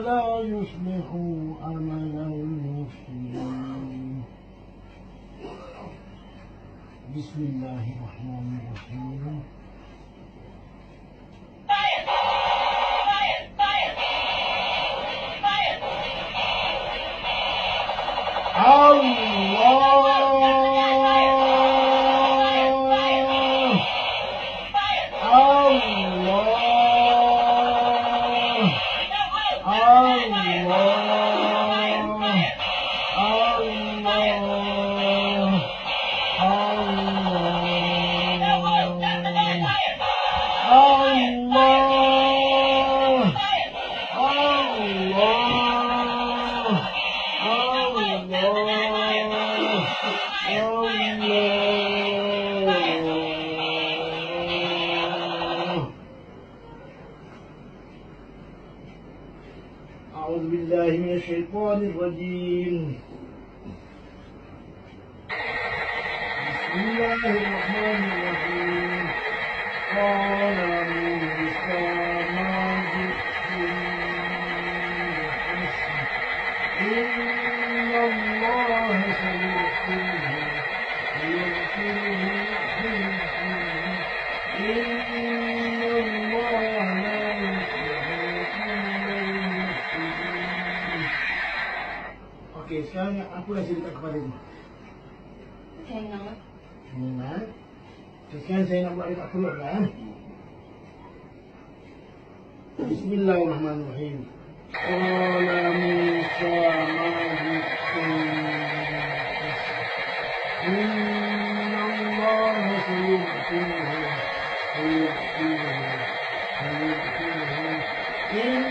ولا يصلح عمل المفسدين. بسم الله الرحمن الرحيم. أعوذ بالله من الشيطان الرجيم. بسم الله الرحمن الرحيم. قال موسى ما جئتم بالحق إن الله سيغفره إن الله لا يصلح عمل المفسدين. Okey, sekarang apa yang saya letak kepada ni? Saya nak. Ingat. Sekarang saya nak buat dekat perut kan? Bismillahirrahmanirrahim. Qala Musa ma ji'tum inna Allah sayu'tihi inna